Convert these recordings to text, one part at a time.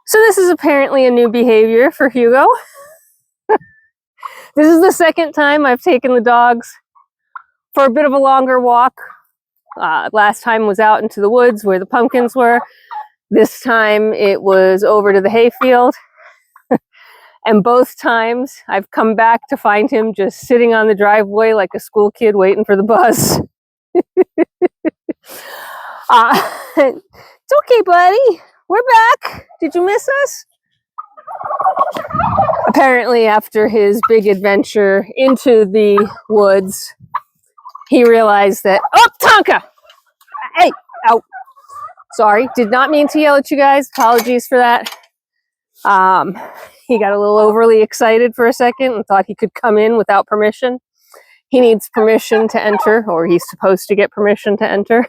So this is apparently a new behavior for Hugo. This is the second time I've taken the dogs for a bit of a longer walk. Last time was out into the woods where the pumpkins were. This time it was over to the hayfield. And both times I've come back to find him just sitting on the driveway like a school kid waiting for the bus. It's okay, buddy. We're back. Did you miss us? Apparently, after his big adventure into the woods, he realized that, oh, Tonka! Hey, out. Sorry, did not mean to yell at you guys. Apologies for that. He got a little overly excited for a second and thought he could come in without permission. He needs permission to enter, or he's supposed to get permission to enter.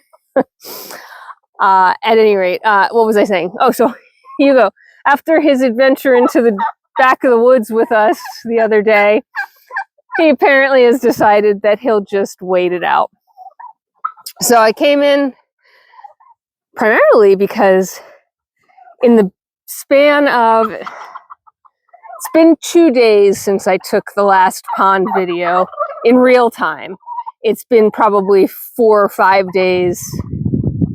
At any rate, what was I saying? Oh, so Hugo, after his adventure into the back of the woods with us the other day, he apparently has decided that he'll just wait it out. So I came in primarily because in the span of, it's been 2 days since I took the last pond video in real time. It's been probably 4 or 5 days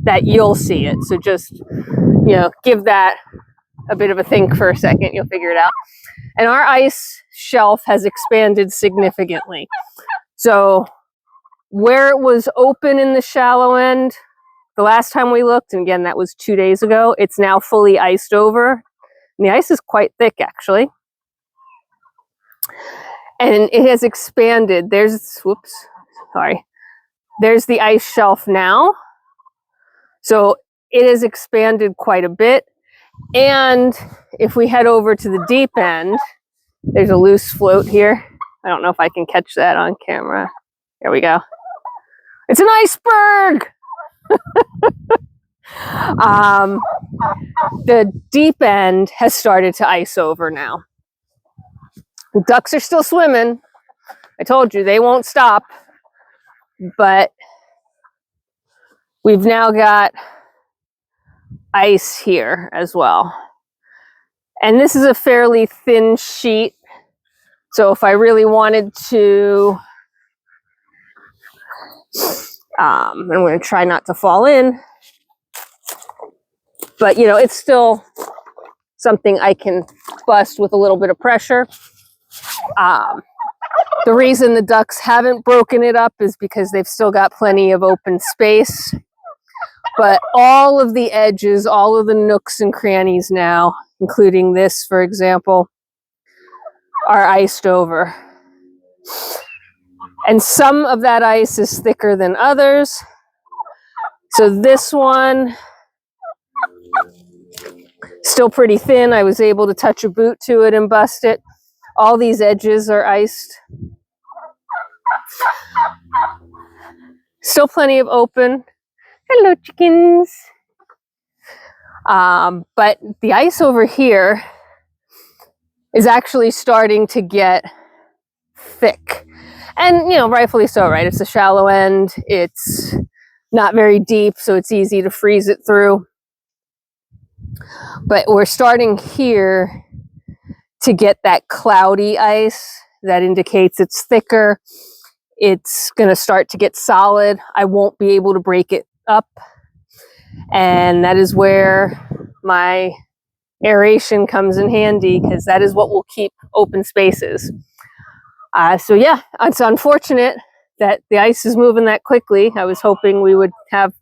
that you'll see it. So just, you know, give that a bit of a think for a second. You'll figure it out. And our ice shelf has expanded significantly. So where it was open in the shallow end, the last time we looked, and again, that was 2 days ago, it's now fully iced over. And the ice is quite thick, actually. And it has expanded. There's, whoops, sorry. There's the ice shelf now. So it has expanded quite a bit. And if we head over to the deep end, there's a loose float here. I don't know if I can catch that on camera. There we go. It's an iceberg! The deep end has started to ice over now. The ducks are still swimming. I told you they won't stop. But we've now got ice here as well. And this is a fairly thin sheet. So if I really wanted to, I'm going to try not to fall in. But, you know, it's still something I can bust with a little bit of pressure. The reason the ducks haven't broken it up is because they've still got plenty of open space. But all of the edges, all of the nooks and crannies now, including this, for example, are iced over. And some of that ice is thicker than others. So this one, still pretty thin. I was able to touch a boot to it and bust it. All these edges are iced. Still plenty of open. Hello, chickens. But the ice over here is actually starting to get thick. And, you know, rightfully so, right? It's a shallow end. It's not very deep, so it's easy to freeze it through. But we're starting here to get that cloudy ice that indicates it's thicker. It's going to start to get solid. I won't be able to break it up. And that is where my aeration comes in handy, because that is what will keep open spaces. So yeah, it's unfortunate that the ice is moving that quickly. I was hoping we would have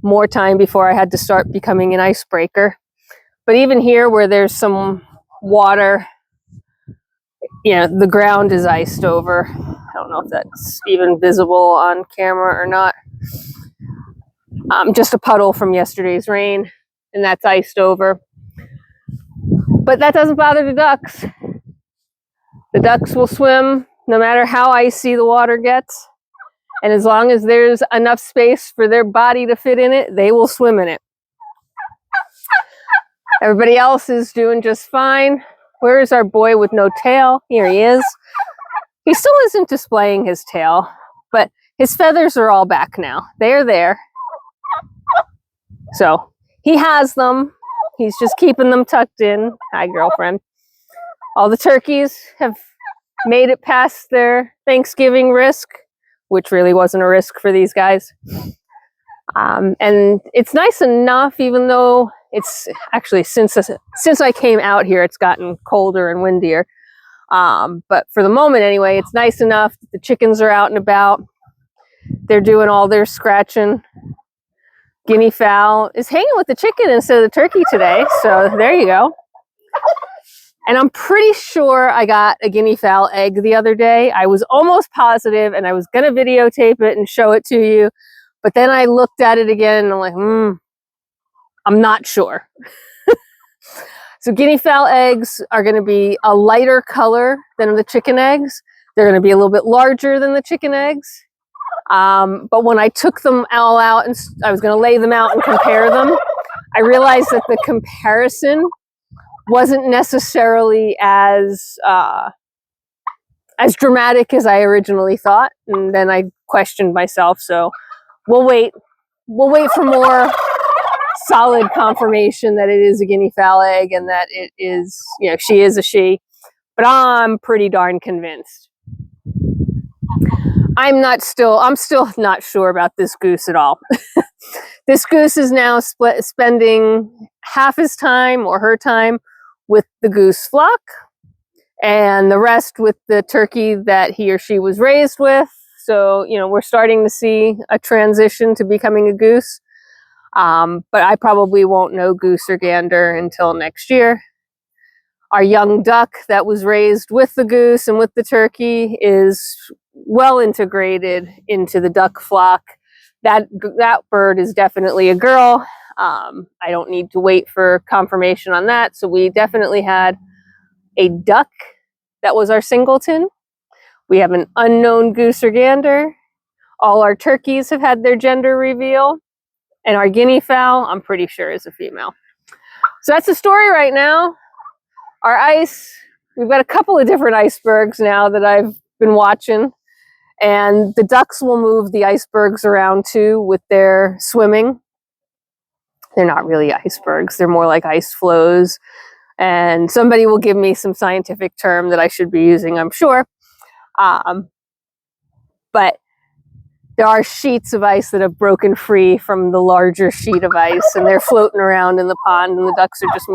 more time before I had to start becoming an icebreaker. But even here where there's some water, you know, the ground is iced over. I don't know if that's even visible on camera or not. Just a puddle from yesterday's rain, and that's iced over. But that doesn't bother the ducks. The ducks will swim no matter how icy the water gets. And as long as there's enough space for their body to fit in it, they will swim in it. Everybody else is doing just fine. Where is our boy with no tail? Here he is. He still isn't displaying his tail, but his feathers are all back now. They are there. So he has them. He's just keeping them tucked in. Hi, girlfriend. All the turkeys have made it past their Thanksgiving risk, which really wasn't a risk for these guys. And it's nice enough, even though it's actually since I came out here, it's gotten colder and windier. But for the moment anyway, it's nice enough that the chickens are out and about. They're doing all their scratching. Guinea fowl is hanging with the chicken instead of the turkey today. So there you go. And I'm pretty sure I got a guinea fowl egg the other day. I was almost positive, and I was going to videotape it and show it to you. But then I looked at it again and I'm like, I'm not sure. So guinea fowl eggs are going to be a lighter color than the chicken eggs. They're going to be a little bit larger than the chicken eggs. But when I took them all out and I was going to lay them out and compare them, I realized that the comparison wasn't necessarily as dramatic as I originally thought. And then I questioned myself. So we'll wait for more solid confirmation that it is a guinea fowl egg and that it is, she is a she. But I'm pretty darn convinced. I'm still not sure about this goose at all. This goose is now spending half his time or her time with the goose flock and the rest with the turkey that he or she was raised with. So, we're starting to see a transition to becoming a goose. But I probably won't know goose or gander until next year. Our young duck that was raised with the goose and with the turkey is well integrated into the duck flock. That bird is definitely a girl. I don't need to wait for confirmation on that. So we definitely had a duck that was our singleton. We have an unknown goose or gander. All our turkeys have had their gender reveal. And our guinea fowl, I'm pretty sure, is a female. So that's the story right now. Our ice, we've got a couple of different icebergs now that I've been watching. And the ducks will move the icebergs around too with their swimming. They're not really icebergs. They're more like ice flows. And somebody will give me some scientific term that I should be using, I'm sure. But there are sheets of ice that have broken free from the larger sheet of ice, and they're floating around in the pond, and the ducks are just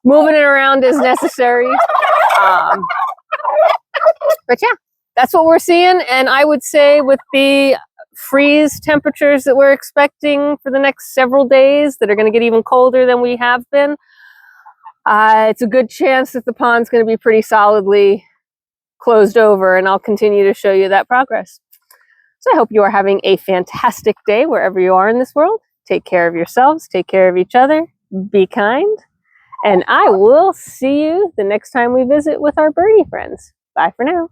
moving it around as necessary. But yeah, that's what we're seeing. And I would say with the freeze temperatures that we're expecting for the next several days that are going to get even colder than we have been, it's a good chance that the pond's going to be pretty solidly closed over, and I'll continue to show you that progress. So I hope you are having a fantastic day wherever you are in this world. Take care of yourselves, take care of each other, be kind, and I will see you the next time we visit with our birdie friends. Bye for now.